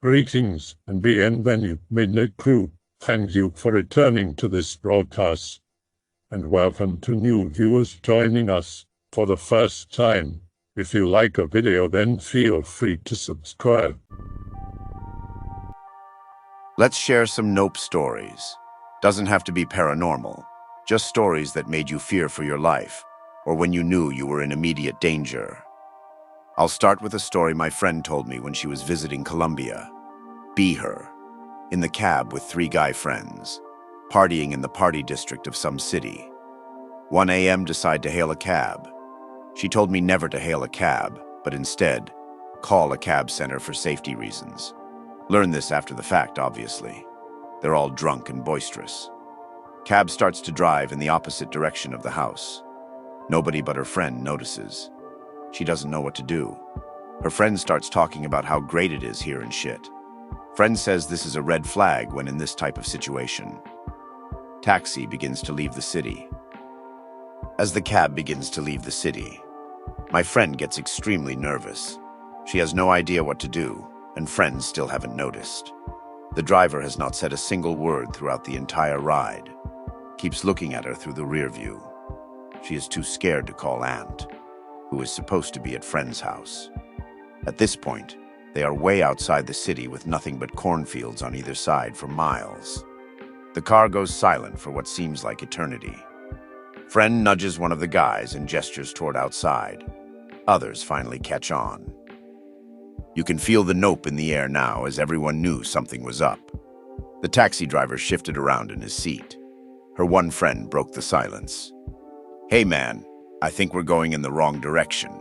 Greetings and bienvenue, Midnight Crew. Thank you for returning to this broadcast, and welcome to new viewers joining us for the first time. If you like a video, then feel free to subscribe. Let's share some nope stories. Doesn't have to be paranormal, just stories that made you fear for your life, or when you knew you were in immediate danger. I'll start with a story my friend told me when she was visiting Colombia. Be her, in the cab with 3 guy friends, partying in the party district of some city. 1 a.m. decide to hail a cab. She told me never to hail a cab, but instead, call a cab center for safety reasons. Learn this after the fact, obviously. They're all drunk and boisterous. Cab starts to drive in the opposite direction of the house. Nobody but her friend notices. She doesn't know what to do. Her friend starts talking about how great it is here and shit. Friend says this is a red flag when in this type of situation. Taxi begins to leave the city. As the cab begins to leave the city, my friend gets extremely nervous. She has no idea what to do, and friends still haven't noticed. The driver has not said a single word throughout the entire ride. Keeps looking at her through the rear view. She is too scared to call Aunt, who is supposed to be at friend's house. At this point, they are way outside the city with nothing but cornfields on either side for miles. The car goes silent for what seems like eternity. Friend nudges one of the guys and gestures toward outside. Others finally catch on. You can feel the nope in the air now, as everyone knew something was up. The taxi driver shifted around in his seat. Her one friend broke the silence. "Hey man, I think we're going in the wrong direction."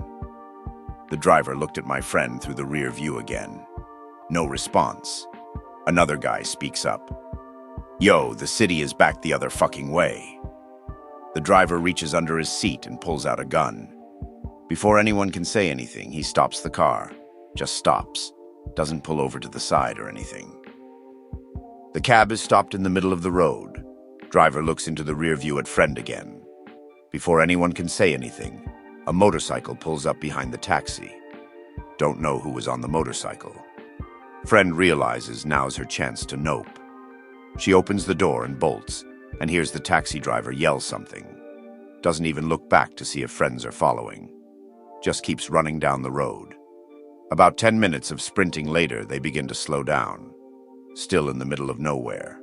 The driver looked at my friend through the rear view again. No response. Another guy speaks up. "Yo, the city is back the other fucking way." The driver reaches under his seat and pulls out a gun. Before anyone can say anything, he stops the car. Just stops. Doesn't pull over to the side or anything. The cab is stopped in the middle of the road. Driver looks into the rear view at friend again. Before anyone can say anything, a motorcycle pulls up behind the taxi. Don't know who was on the motorcycle. Friend realizes now's her chance to nope. She opens the door and bolts, and hears the taxi driver yell something. Doesn't even look back to see if friends are following. Just keeps running down the road. About 10 minutes of sprinting later, they begin to slow down. Still in the middle of nowhere.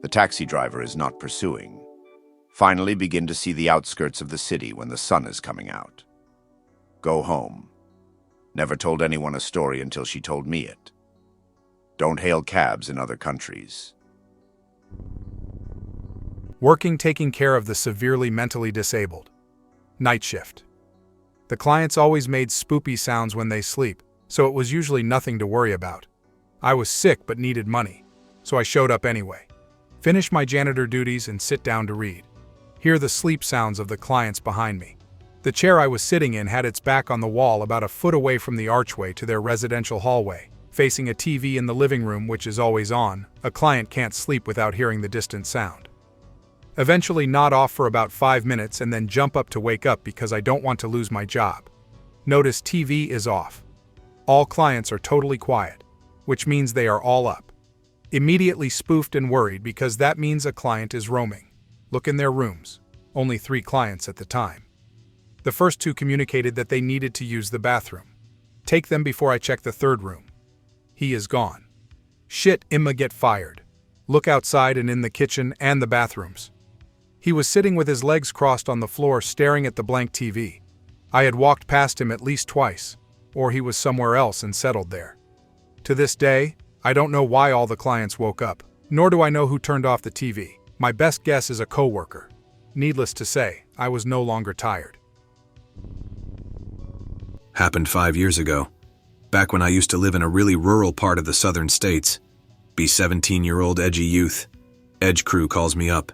The taxi driver is not pursuing. Finally begin to see the outskirts of the city when the sun is coming out. Go home. Never told anyone a story until she told me it. Don't hail cabs in other countries. Working taking care of the severely mentally disabled. Night shift. The clients always made spoopy sounds when they sleep, so it was usually nothing to worry about. I was sick but needed money, so I showed up anyway. Finish my janitor duties and sit down to read. Hear the sleep sounds of the clients behind me. The chair I was sitting in had its back on the wall about a foot away from the archway to their residential hallway, facing a TV in the living room which is always on. A client can't sleep without hearing the distant sound. Eventually nod off for about 5 minutes and then jump up to wake up because I don't want to lose my job. Notice TV is off. All clients are totally quiet, which means they are all up. Immediately spoofed and worried because that means a client is roaming. Look in their rooms. Only 3 clients at the time. The first 2 communicated that they needed to use the bathroom. Take them before I check the 3rd room. He is gone. Shit, Imma get fired. Look outside and in the kitchen and the bathrooms. He was sitting with his legs crossed on the floor staring at the blank TV. I had walked past him at least twice, or he was somewhere else and settled there. To this day, I don't know why all the clients woke up, nor do I know who turned off the TV. My best guess is a coworker. Needless to say, I was no longer tired. Happened 5 years ago, back when I used to live in a really rural part of the southern states. Be 17-year-old edgy youth. Edge crew calls me up.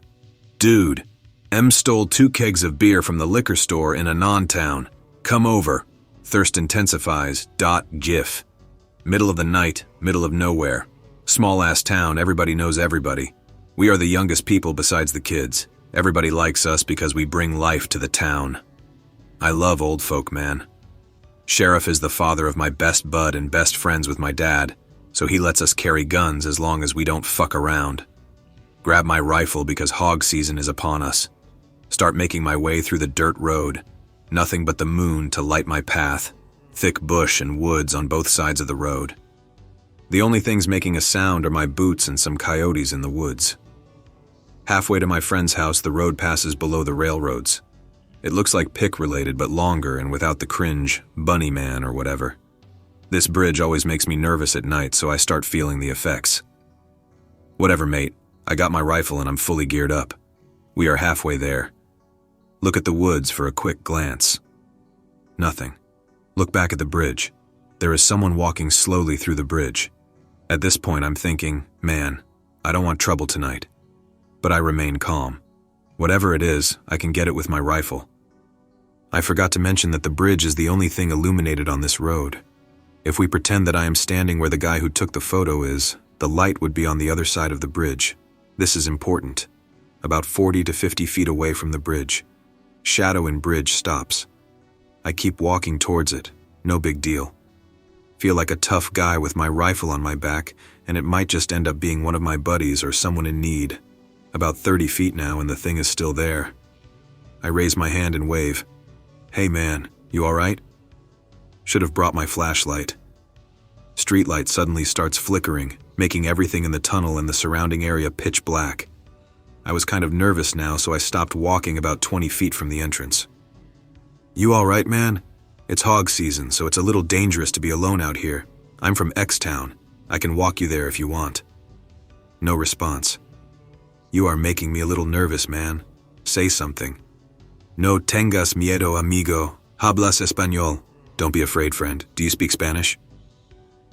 "Dude, M stole 2 kegs of beer from the liquor store in a non-town. Come over. Thirst intensifies. GIF. Middle of the night, middle of nowhere. Small-ass town, everybody knows everybody. We are the youngest people besides the kids. Everybody likes us because we bring life to the town. I love old folk, man. Sheriff is the father of my best bud and best friends with my dad. so he lets us carry guns as long as we don't fuck around. Grab my rifle because hog season is upon us. Start making my way through the dirt road. Nothing but the moon to light my path. Thick bush and woods on both sides of the road. The only things making a sound are my boots and some coyotes in the woods. Halfway to my friend's house, the road passes below the railroads. It looks like pick-related, but longer and without the cringe, bunny man or whatever. This bridge always makes me nervous at night, so I start feeling the effects. Whatever, mate. I got my rifle and I'm fully geared up. We are halfway there. Look at the woods for a quick glance. Nothing. Look back at the bridge. There is someone walking slowly through the bridge. At this point, I'm thinking, man, I don't want trouble tonight. But I remain calm. Whatever it is, I can get it with my rifle. I forgot to mention that the bridge is the only thing illuminated on this road. If we pretend that I am standing where the guy who took the photo is, the light would be on the other side of the bridge. This is important. About 40 to 50 feet away from the bridge. Shadow in bridge stops. I keep walking towards it. No big deal. Feel like a tough guy with my rifle on my back, and it might just end up being one of my buddies or someone in need. About 30 feet now and the thing is still there. I raise my hand and wave. Hey man, you alright? Should have brought my flashlight. Streetlight suddenly starts flickering, making everything in the tunnel and the surrounding area pitch black. I was kind of nervous now, so I stopped walking about 20 feet from the entrance. You alright, man? It's hog season, so it's a little dangerous to be alone out here. I'm from X-Town. I can walk you there if you want. No response. You are making me a little nervous, man. Say something. No tengas miedo, amigo. Hablas español. Don't be afraid, friend. Do you speak Spanish?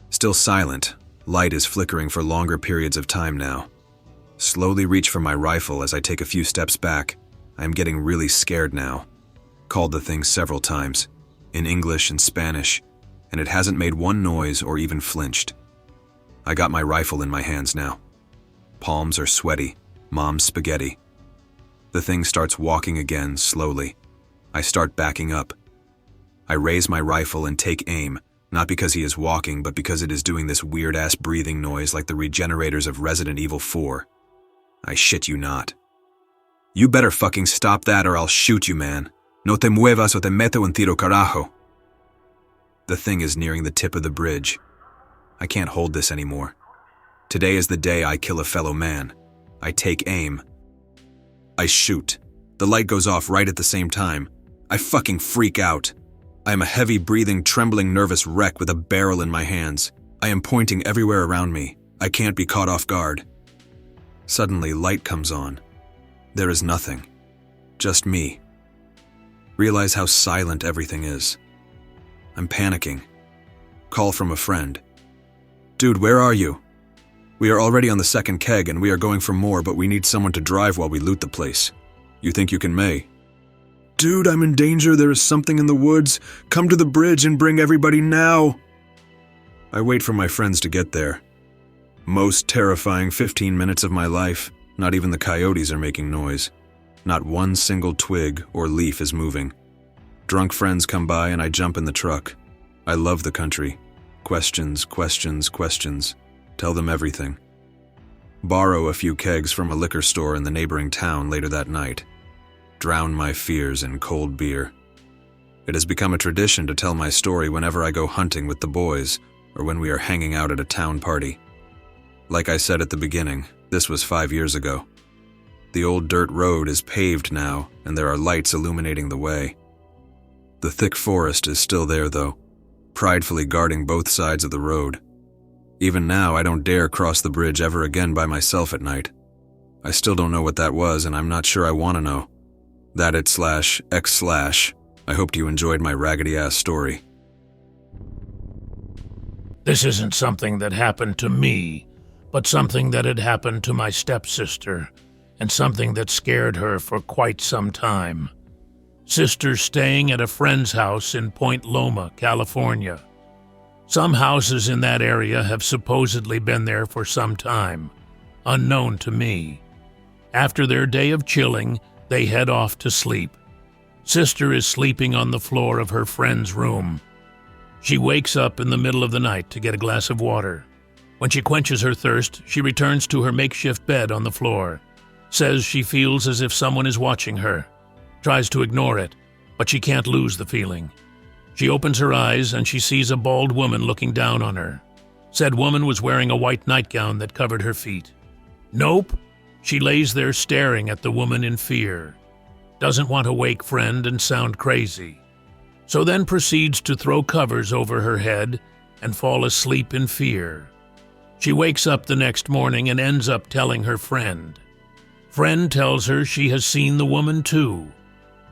Still silent. Light is flickering for longer periods of time now. Slowly reach for my rifle as I take a few steps back. I am getting really scared now. Called the thing several times, in English and Spanish, and it hasn't made one noise or even flinched. I got my rifle in my hands now. Palms are sweaty, mom's spaghetti. The thing starts walking again, slowly. I start backing up. I raise my rifle and take aim, not because he is walking, but because it is doing this weird-ass breathing noise like the regenerators of Resident Evil 4. I shit you not. You better fucking stop that or I'll shoot you, man. No te muevas o te meto un tiro, carajo. The thing is nearing the tip of the bridge. I can't hold this anymore. Today is the day I kill a fellow man. I take aim. I shoot. The light goes off right at the same time. I fucking freak out. I am a heavy breathing, trembling, nervous wreck with a barrel in my hands. I am pointing everywhere around me. I can't be caught off guard. Suddenly, light comes on. There is nothing. Just me. Realize how silent everything is. I'm panicking. Call from a friend. Dude, where are you? We are already on the second keg and we are going for more, but we need someone to drive while we loot the place. You think you can, May? Dude, I'm in danger. There is something in the woods. Come to the bridge and bring everybody now. I wait for my friends to get there. Most terrifying 15 minutes of my life. Not even the coyotes are making noise. Not one single twig or leaf is moving. Drunk friends come by and I jump in the truck. I love the country. Questions, questions, questions. Tell them everything. Borrow a few kegs from a liquor store in the neighboring town later that night. Drown my fears in cold beer. It has become a tradition to tell my story whenever I go hunting with the boys or when we are hanging out at a town party. Like I said at the beginning, this was 5 years ago. The old dirt road is paved now, and there are lights illuminating the way. The thick forest is still there, though, pridefully guarding both sides of the road. Even now, I don't dare cross the bridge ever again by myself at night. I still don't know what that was, and I'm not sure I want to know. That it /X/. I hoped you enjoyed my raggedy-ass story. This isn't something that happened to me, but something that had happened to my stepsister, and something that scared her for quite some time. Sister's staying at a friend's house in Point Loma, California. Some houses in that area have supposedly been there for some time, unknown to me. After their day of chilling, they head off to sleep. Sister is sleeping on the floor of her friend's room. She wakes up in the middle of the night to get a glass of water. When she quenches her thirst, she returns to her makeshift bed on the floor, says she feels as if someone is watching her, tries to ignore it, but she can't lose the feeling. She opens her eyes and she sees a bald woman looking down on her. Said woman was wearing a white nightgown that covered her feet. Nope. She lays there staring at the woman in fear. Doesn't want to wake friend and sound crazy. So then proceeds to throw covers over her head and fall asleep in fear. She wakes up the next morning and ends up telling her friend. Friend tells her she has seen the woman too.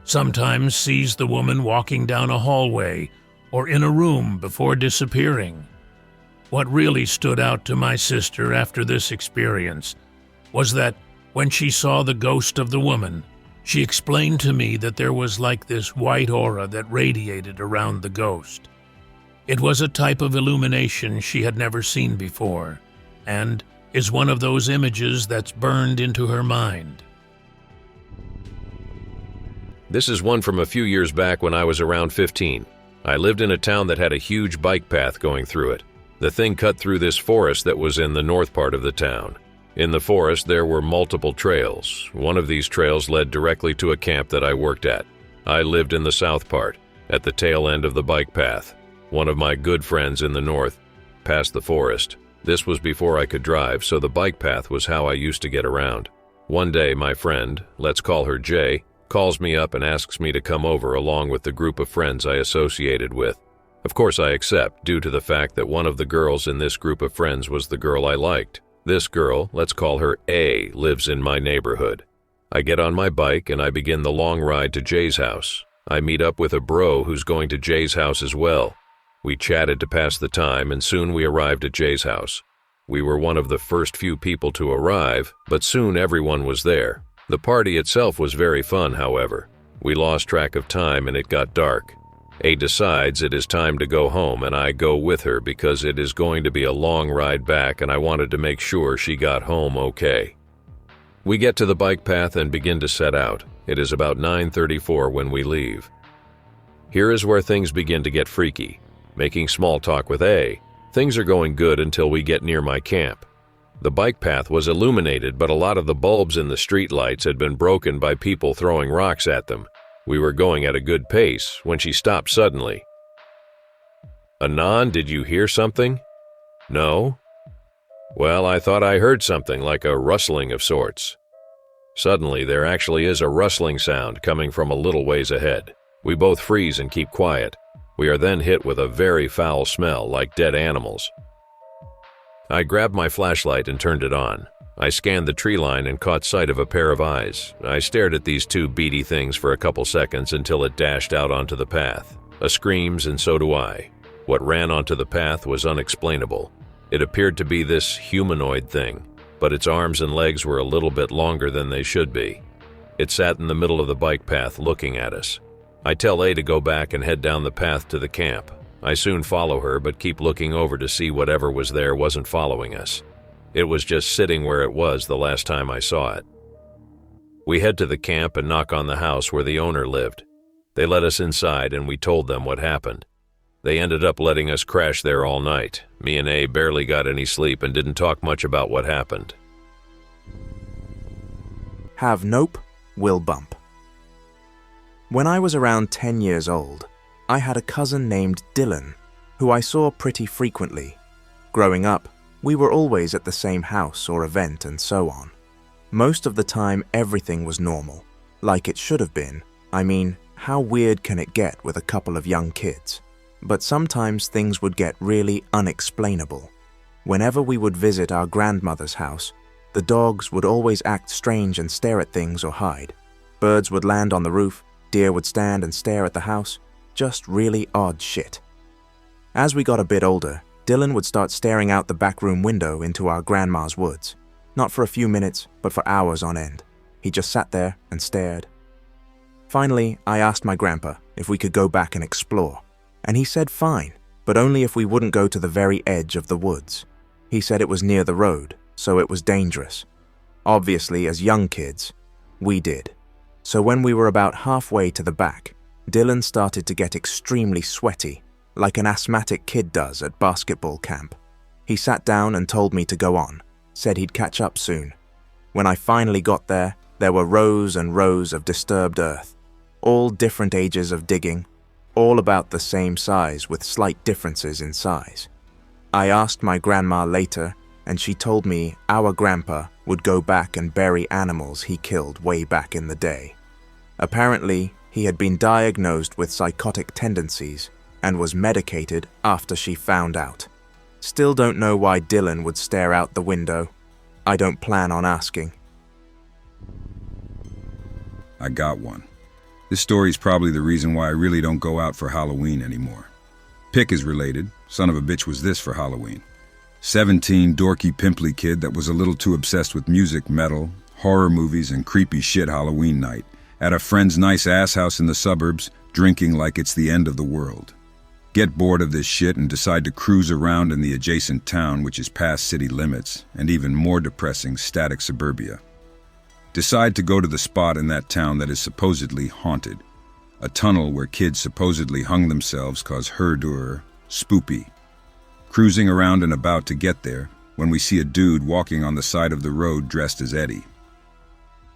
Sometimes sees the woman walking down a hallway or in a room before disappearing. What really stood out to my sister after this experience was that when she saw the ghost of the woman, she explained to me that there was like this white aura that radiated around the ghost. It was a type of illumination she had never seen before, and is one of those images that's burned into her mind. This is one from a few years back when I was around 15. I lived in a town that had a huge bike path going through it. The thing cut through this forest that was in the north part of the town. In the forest, there were multiple trails. One of these trails led directly to a camp that I worked at. I lived in the south part, at the tail end of the bike path. One of my good friends in the north passed the forest. This was before I could drive, so the bike path was how I used to get around. One day, my friend, let's call her Jay, calls me up and asks me to come over along with the group of friends I associated with. Of course I accept, due to the fact that one of the girls in this group of friends was the girl I liked. This girl, let's call her A, lives in my neighborhood. I get on my bike and I begin the long ride to Jay's house. I meet up with a bro who's going to Jay's house as well. We chatted to pass the time and soon we arrived at Jay's house. We were one of the first few people to arrive, but soon everyone was there. The party itself was very fun, however. We lost track of time and it got dark. A decides it is time to go home and I go with her because it is going to be a long ride back and I wanted to make sure she got home okay. We get to the bike path and begin to set out. It is about 9:34 when we leave. Here is where things begin to get freaky. Making small talk with A, things are going good until we get near my camp. The bike path was illuminated, but a lot of the bulbs in the street lights had been broken by people throwing rocks at them. We were going at a good pace when she stopped suddenly. "Anon, did you hear something?" "No." "Well, I thought I heard something like a rustling of sorts." Suddenly, there actually is a rustling sound coming from a little ways ahead. We both freeze and keep quiet. We are then hit with a very foul smell like dead animals. I grabbed my flashlight and turned it on. I scanned the tree line and caught sight of a pair of eyes. I stared at these two beady things for a couple seconds until it dashed out onto the path. A screams and so do I. What ran onto the path was unexplainable. It appeared to be this humanoid thing, but its arms and legs were a little bit longer than they should be. It sat in the middle of the bike path looking at us. I tell A to go back and head down the path to the camp. I soon follow her, but keep looking over to see whatever was there wasn't following us. It was just sitting where it was the last time I saw it. We head to the camp and knock on the house where the owner lived. They let us inside and we told them what happened. They ended up letting us crash there all night. Me and A barely got any sleep and didn't talk much about what happened. Have nope, will bump. When I was around 10 years old, I had a cousin named Dylan, who I saw pretty frequently. Growing up, we were always at the same house or event and so on. Most of the time, everything was normal, like it should have been. I mean, how weird can it get with a couple of young kids? But sometimes things would get really unexplainable. Whenever we would visit our grandmother's house, the dogs would always act strange and stare at things or hide. Birds would land on the roof, deer would stand and stare at the house. Just really odd shit. As we got a bit older, Dylan would start staring out the back room window into our grandma's woods. Not for a few minutes, but for hours on end. He just sat there and stared. Finally, I asked my grandpa if we could go back and explore, and he said fine, but only if we wouldn't go to the very edge of the woods. He said it was near the road, so it was dangerous. Obviously, as young kids, we did. So when we were about halfway to the back, Dylan started to get extremely sweaty, like an asthmatic kid does at basketball camp. He sat down and told me to go on, said he'd catch up soon. When I finally got there, there were rows and rows of disturbed earth, all different ages of digging, all about the same size with slight differences in size. I asked my grandma later, and she told me our grandpa would go back and bury animals he killed way back in the day. Apparently, he had been diagnosed with psychotic tendencies and was medicated after she found out. Still don't know why Dylan would stare out the window. I don't plan on asking. I got one. This story's probably the reason why I really don't go out for Halloween anymore. Pick is related. Son of a bitch was this for Halloween. 17, dorky, pimply kid that was a little too obsessed with music, metal, horror movies, and creepy shit Halloween night at a friend's nice ass house in the suburbs, drinking like it's the end of the world. Get bored of this shit and decide to cruise around in the adjacent town, which is past city limits, and even more depressing, static suburbia. Decide to go to the spot in that town that is supposedly haunted. A tunnel where kids supposedly hung themselves cause herdur spoopy. Cruising around and about to get there, when we see a dude walking on the side of the road dressed as Eddie.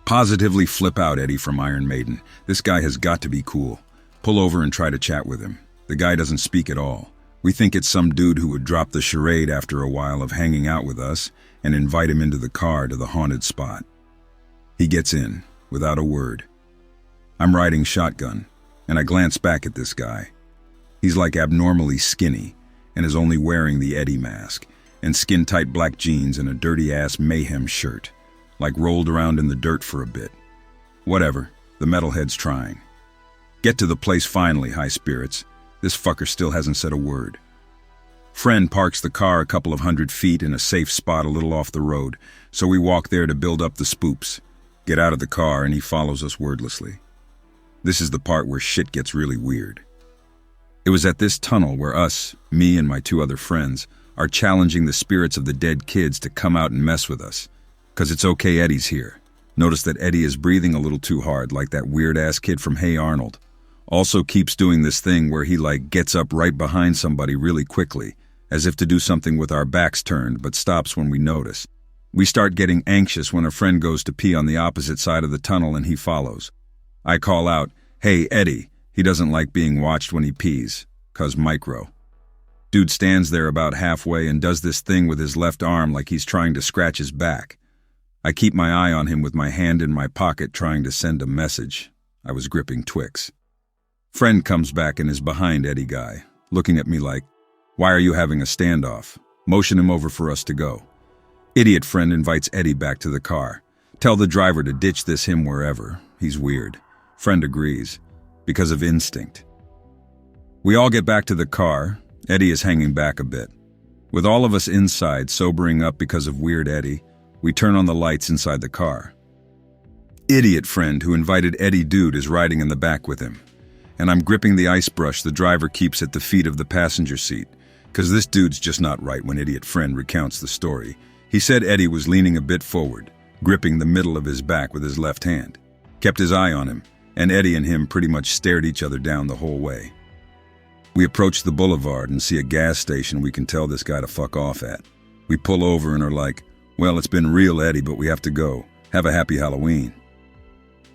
Positively flip out Eddie from Iron Maiden. This guy has got to be cool. Pull over and try to chat with him. The guy doesn't speak at all. We think it's some dude who would drop the charade after a while of hanging out with us and invite him into the car to the haunted spot. He gets in, without a word. I'm riding shotgun, and I glance back at this guy. He's like abnormally skinny, and is only wearing the Eddie mask, and skin-tight black jeans and a dirty-ass mayhem shirt, like rolled around in the dirt for a bit. Whatever, the metalhead's trying. Get to the place finally, high spirits. This fucker still hasn't said a word. Friend parks the car a couple of 100 feet in a safe spot a little off the road, so we walk there to build up the spoops. Get out of the car and he follows us wordlessly. This is the part where shit gets really weird. It was at this tunnel where us, me and my 2 other friends, are challenging the spirits of the dead kids to come out and mess with us. 'Cause it's okay, Eddie's here. Notice that Eddie is breathing a little too hard, like that weird-ass kid from Hey Arnold. Also keeps doing this thing where he gets up right behind somebody really quickly, as if to do something with our backs turned, but stops when we notice. We start getting anxious when a friend goes to pee on the opposite side of the tunnel and he follows. I call out, "Hey, Eddie." He doesn't like being watched when he pees, 'cause micro. Dude stands there about halfway and does this thing with his left arm like he's trying to scratch his back. I keep my eye on him with my hand in my pocket trying to send a message. I was gripping Twix. Friend comes back and is behind Eddie guy, looking at me like, "Why are you having a standoff?" Motion him over for us to go. Idiot friend invites Eddie back to the car. Tell the driver to ditch him wherever. He's weird. Friend agrees. Because of instinct. We all get back to the car. Eddie is hanging back a bit. With all of us inside sobering up because of weird Eddie, we turn on the lights inside the car. Idiot friend who invited Eddie dude is riding in the back with him. And I'm gripping the ice brush the driver keeps at the feet of the passenger seat, 'cause this dude's just not right when idiot friend recounts the story. He said Eddie was leaning a bit forward, gripping the middle of his back with his left hand. Kept his eye on him, and Eddie and him pretty much stared each other down the whole way. We approach the boulevard and see a gas station we can tell this guy to fuck off at. We pull over and are like, "Well, it's been real, Eddie, but we have to go. Have a happy Halloween."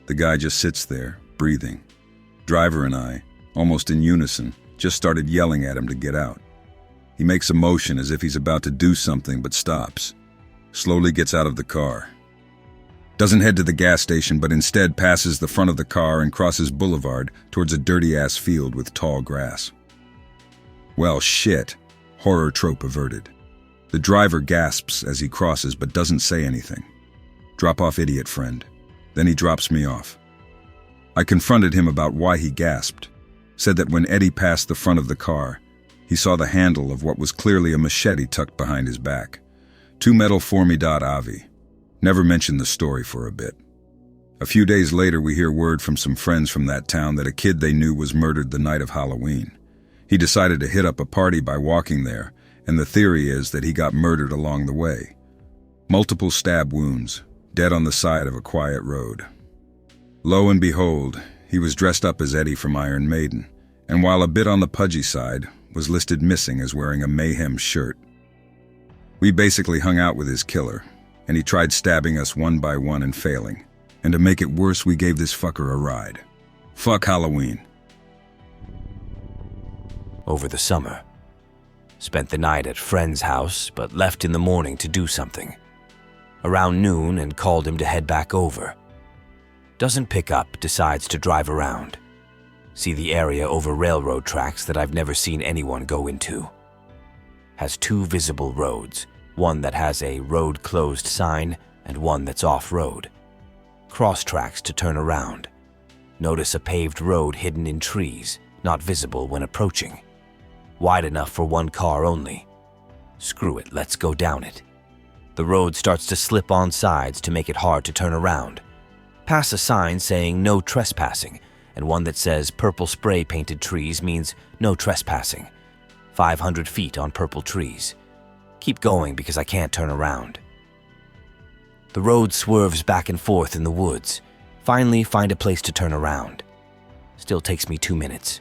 The guy just sits there, breathing. Driver and I, almost in unison, just started yelling at him to get out. He makes a motion as if he's about to do something but stops. Slowly gets out of the car. Doesn't head to the gas station, but instead passes the front of the car and crosses Boulevard towards a dirty-ass field with tall grass. Well, shit. Horror trope averted. The driver gasps as he crosses but doesn't say anything. Drop off idiot friend. Then he drops me off. I confronted him about why he gasped. Said that when Eddie passed the front of the car, he saw the handle of what was clearly a machete tucked behind his back. 2 metal formi.avi. Never mentioned the story for a bit. A few days later, we hear word from some friends from that town that a kid they knew was murdered the night of Halloween. He decided to hit up a party by walking there, and the theory is that he got murdered along the way. Multiple stab wounds, dead on the side of a quiet road. Lo and behold, he was dressed up as Eddie from Iron Maiden, and while a bit on the pudgy side, was listed missing as wearing a mayhem shirt. We basically hung out with his killer, and he tried stabbing us one by one and failing. And to make it worse, we gave this fucker a ride. Fuck Halloween. Over the summer. Spent the night at friend's house, but left in the morning to do something. Around noon and called him to head back over. Doesn't pick up, decides to drive around. See the area over railroad tracks that I've never seen anyone go into. Has two visible roads, one that has a road closed sign and one that's off-road. Cross tracks to turn around. Notice a paved road hidden in trees, not visible when approaching. Wide enough for one car only. Screw it, let's go down it. The road starts to slip on sides to make it hard to turn around. Pass a sign saying no trespassing, and one that says purple spray painted trees means no trespassing. 500 feet on purple trees. Keep going because I can't turn around. The road swerves back and forth in the woods. Finally find a place to turn around. Still takes me 2 minutes.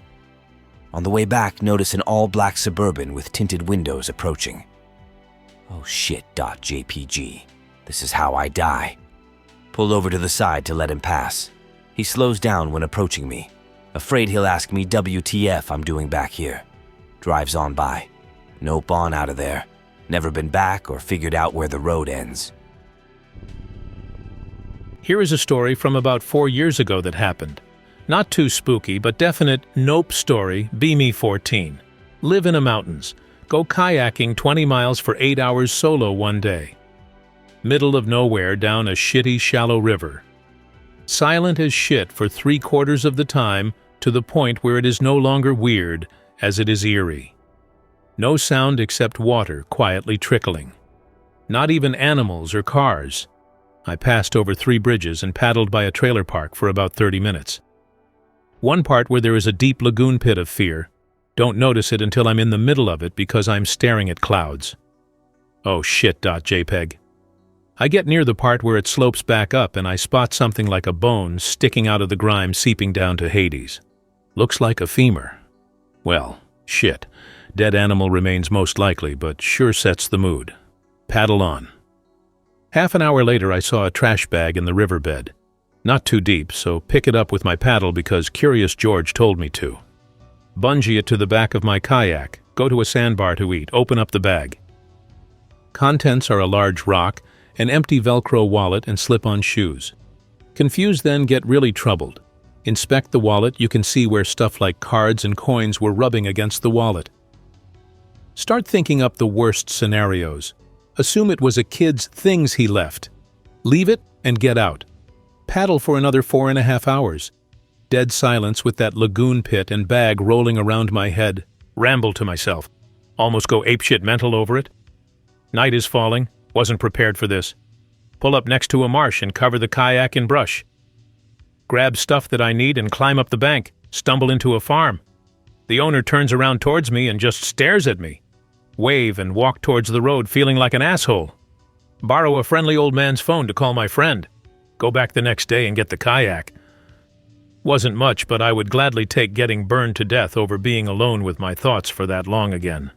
On the way back, notice an all-black Suburban with tinted windows approaching. Oh shit, .jpg. This is how I die. Pull over to the side to let him pass. He slows down when approaching me. Afraid he'll ask me WTF I'm doing back here. Drives on by. Nope, on out of there. Never been back or figured out where the road ends. Here is a story from about 4 years ago that happened. Not too spooky, but definite nope story, be me 14. Live in the mountains. Go kayaking 20 miles for 8 hours solo one day. Middle of nowhere down a shitty shallow river. Silent as shit for 3/4 of the time, to the point where it is no longer weird, as it is eerie. No sound except water quietly trickling. Not even animals or cars. I passed over 3 bridges and paddled by a trailer park for about 30 minutes. One part where there is a deep lagoon pit of fear. Don't notice it until I'm in the middle of it because I'm staring at clouds. Oh shit, .jpg. I get near the part where it slopes back up and I spot something like a bone sticking out of the grime seeping down to Hades. Looks like a femur. Well, shit. Dead animal remains most likely, but sure sets the mood. Paddle on. Half an hour later I saw a trash bag in the riverbed. Not too deep, so pick it up with my paddle because Curious George told me to. Bungee it to the back of my kayak, go to a sandbar to eat, open up the bag. Contents are a large rock, an empty Velcro wallet, and slip-on shoes. Confused then, get really troubled. Inspect the wallet, you can see where stuff like cards and coins were rubbing against the wallet. Start thinking up the worst scenarios. Assume it was a kid's things he left. Leave it and get out. Paddle for another 4.5 hours. Dead silence with that lagoon pit and bag rolling around my head. Ramble to myself. Almost go apeshit mental over it. Night is falling. Wasn't prepared for this. Pull up next to a marsh and cover the kayak in brush. Grab stuff that I need and climb up the bank. Stumble into a farm. The owner turns around towards me and just stares at me. Wave and walk towards the road feeling like an asshole. Borrow a friendly old man's phone to call my friend. Go back the next day and get the kayak. Wasn't much, but I would gladly take getting burned to death over being alone with my thoughts for that long again.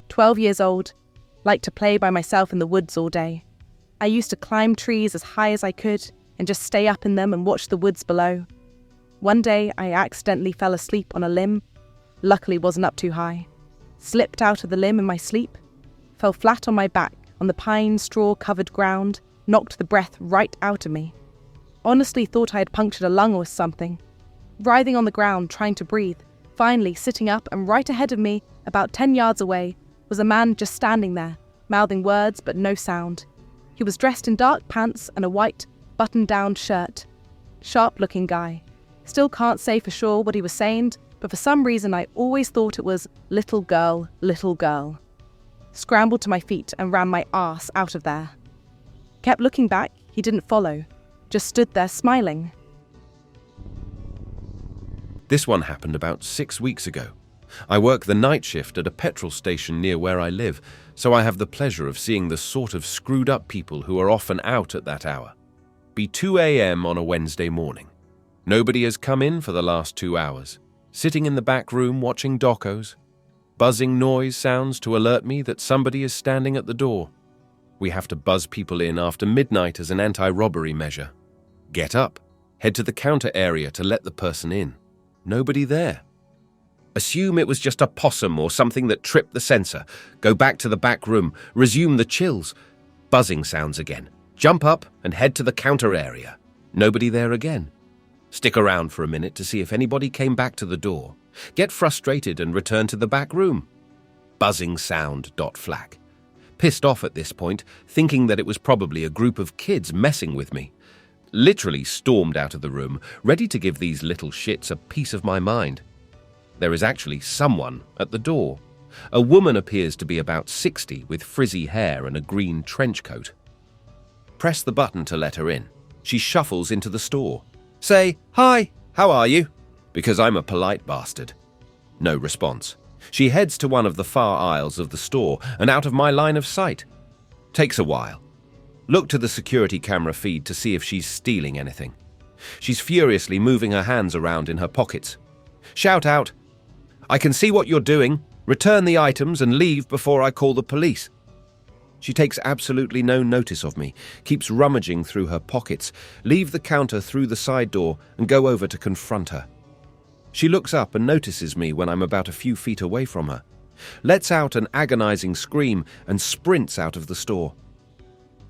12 years old. Liked to play by myself in the woods all day. I used to climb trees as high as I could and just stay up in them and watch the woods below. One day I accidentally fell asleep on a limb. Luckily wasn't up too high. Slipped out of the limb in my sleep. Fell flat on my back on the pine straw-covered ground, knocked the breath right out of me. Honestly thought I had punctured a lung or something. Writhing on the ground, trying to breathe, finally sitting up, and right ahead of me, about 10 yards away, was a man just standing there, mouthing words but no sound. He was dressed in dark pants and a white, button-down shirt. Sharp-looking guy. Still can't say for sure what he was saying, but for some reason I always thought it was little girl, little girl. Scrambled to my feet and ran my arse out of there. Kept looking back, he didn't follow. Just stood there smiling. This one happened about 6 weeks ago. I work the night shift at a petrol station near where I live, so I have the pleasure of seeing the sort of screwed up people who are often out at that hour. Be 2 a.m. on a Wednesday morning. Nobody has come in for the last 2 hours. Sitting in the back room watching docos. buzzing noise sounds to alert me that somebody is standing at the door. We have to buzz people in after midnight as an anti-robbery measure. Get up, head to the counter area to let the person in. Nobody there. Assume it was just a possum or something that tripped the sensor. Go back to the back room, resume the chills. Buzzing sounds again. Jump up and head to the counter area. Nobody there again. Stick around for a minute to see if anybody came back to the door. Get frustrated and return to the back room. Buzzing sound. Flag. Pissed off at this point, thinking that it was probably a group of kids messing with me. Literally stormed out of the room, ready to give these little shits a piece of my mind. There is actually someone at the door. A woman appears to be about 60 with frizzy hair and a green trench coat. Press the button to let her in. She shuffles into the store. Say, "Hi, how are you?" Because I'm a polite bastard. No response. She heads to one of the far aisles of the store and out of my line of sight. Takes a while. Look to the security camera feed to see if she's stealing anything. She's furiously moving her hands around in her pockets. Shout out, "I can see what you're doing. Return the items and leave before I call the police." She takes absolutely no notice of me, keeps rummaging through her pockets, leave the counter through the side door and go over to confront her. She looks up and notices me when I'm about a few feet away from her, lets out an agonizing scream and sprints out of the store.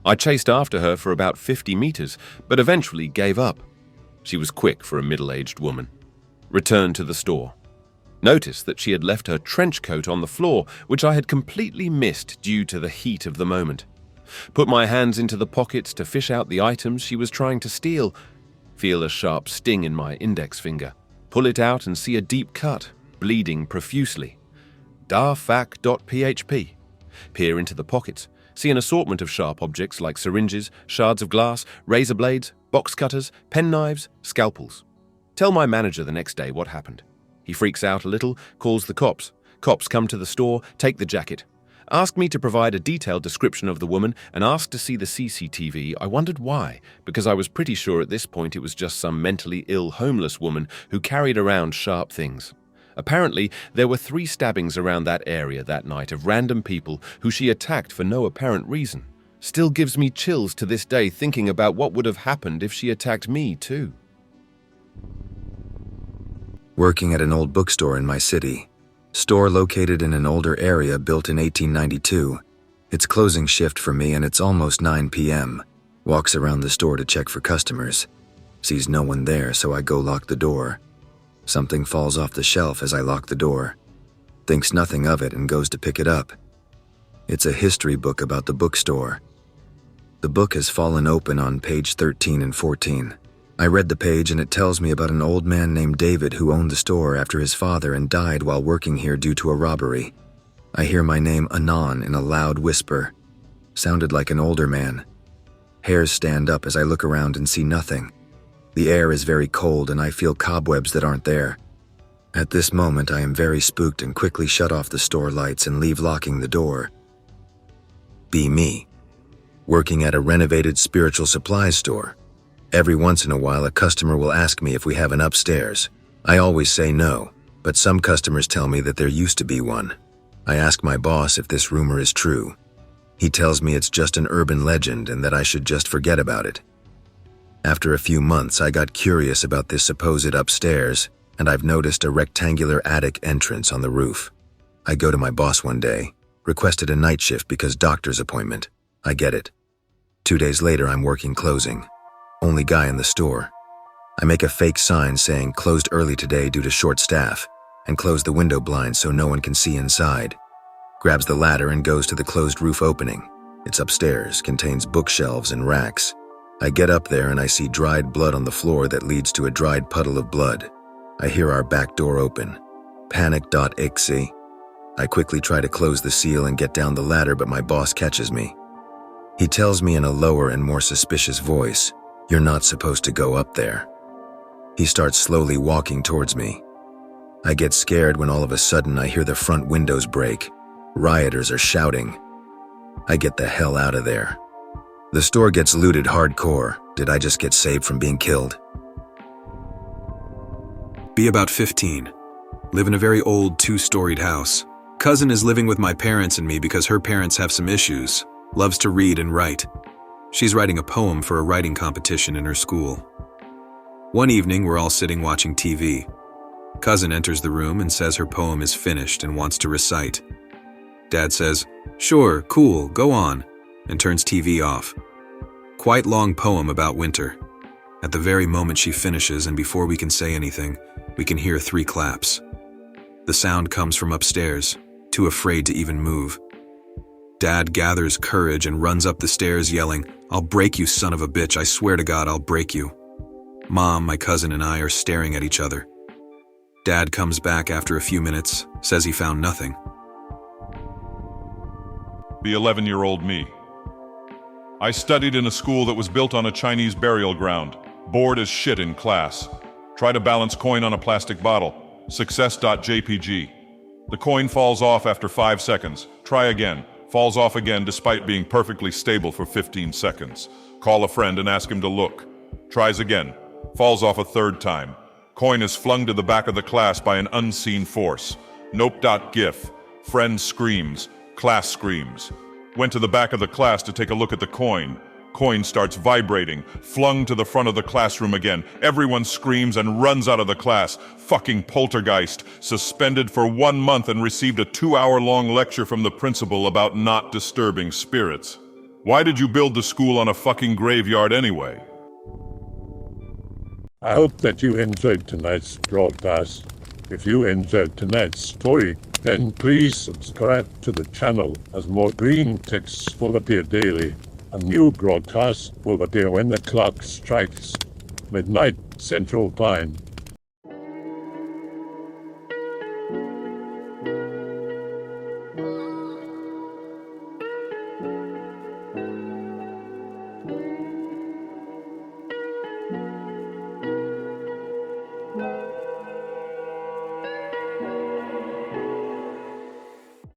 I chased after her for about 50 meters, but eventually gave up. She was quick for a middle-aged woman. Returned to the store. Noticed that she had left her trench coat on the floor, which I had completely missed due to the heat of the moment. Put my hands into the pockets to fish out the items she was trying to steal. Feel a sharp sting in my index finger. Pull it out and see a deep cut, bleeding profusely. darfac.php. Peer into the pockets. See an assortment of sharp objects like syringes, shards of glass, razor blades, box cutters, penknives, scalpels. Tell my manager the next day what happened. He freaks out a little, calls the cops. Cops come to the store, take the jacket. Ask me to provide a detailed description of the woman and ask to see the CCTV. I wondered why, because I was pretty sure at this point it was just some mentally ill homeless woman who carried around sharp things. Apparently, there were 3 stabbings around that area that night of random people who she attacked for no apparent reason. Still gives me chills to this day thinking about what would have happened if she attacked me too. Working at an old bookstore in my city. Store located in an older area built in 1892. It's closing shift for me and it's almost 9 p.m. Walks around the store to check for customers. Sees no one there, so I go lock the door. Something falls off the shelf as I lock the door. Thinks nothing of it and goes to pick it up. It's a history book about the bookstore. The book has fallen open on page 13 and 14. I read the page and it tells me about an old man named David who owned the store after his father and died while working here due to a robbery. I hear my name Anon in a loud whisper. Sounded like an older man. Hairs stand up as I look around and see nothing. The air is very cold and I feel cobwebs that aren't there. At this moment I am very spooked and quickly shut off the store lights and leave locking the door. Be me. Working at a renovated spiritual supplies store. Every once in a while a customer will ask me if we have an upstairs. I always say no, but some customers tell me that there used to be one. I ask my boss if this rumor is true. He tells me it's just an urban legend and that I should just forget about it. After a few months, I got curious about this supposed upstairs, and I've noticed a rectangular attic entrance on the roof. I go to my boss one day, requested a night shift because doctor's appointment. I get it. 2 days later, I'm working closing. Only guy in the store. I make a fake sign saying closed early today due to short staff, and close the window blinds so no one can see inside. Grabs the ladder and goes to the closed roof opening. It's upstairs, contains bookshelves and racks. I get up there and I see dried blood on the floor that leads to a dried puddle of blood. I hear our back door open. Panic.exe. I quickly try to close the seal and get down the ladder, but my boss catches me. He tells me in a lower and more suspicious voice, "You're not supposed to go up there." He starts slowly walking towards me. I get scared when all of a sudden I hear the front windows break. Rioters are shouting. I get the hell out of there. The store gets looted hardcore. Did I just get saved from being killed? Be about 15. Live in a very old 2-storied house. cousin is living with my parents and me because her parents have some issues, loves to read and write. She's writing a poem for a writing competition in her school. One evening, we're all sitting watching TV. Cousin enters the room and says her poem is finished and wants to recite. Dad says, "Sure, cool, go on," and turns TV off. Quite long poem about winter. At the very moment she finishes and before we can say anything, we can hear 3 claps. The sound comes from upstairs, too afraid to even move. Dad gathers courage and runs up the stairs yelling, "I'll break you, son of a bitch, I swear to God I'll break you." Mom, my cousin, and I are staring at each other. Dad comes back after a few minutes, says he found nothing. The 11-year-old me. I studied in a school that was built on a Chinese burial ground. Bored as shit in class. Try to balance coin on a plastic bottle. Success.jpg. The coin falls off after 5 seconds. Try again. Falls off again despite being perfectly stable for 15 seconds. Call a friend and ask him to look. Tries again. Falls off a 3rd time. Coin is flung to the back of the class by an unseen force. Nope.gif. Friend screams. Class screams. Went to the back of the class to take a look at the coin. Coin starts vibrating. Flung to the front of the classroom again. Everyone screams and runs out of the class. Fucking poltergeist. Suspended for 1 month and received a 2-hour-long lecture from the principal about not disturbing spirits. Why did you build the school on a fucking graveyard anyway? I hope that you enjoyed tonight's broadcast. If you enjoyed tonight's story, then please subscribe to the channel as more Greentext will appear daily. A new broadcast will appear when the clock strikes midnight Central Time.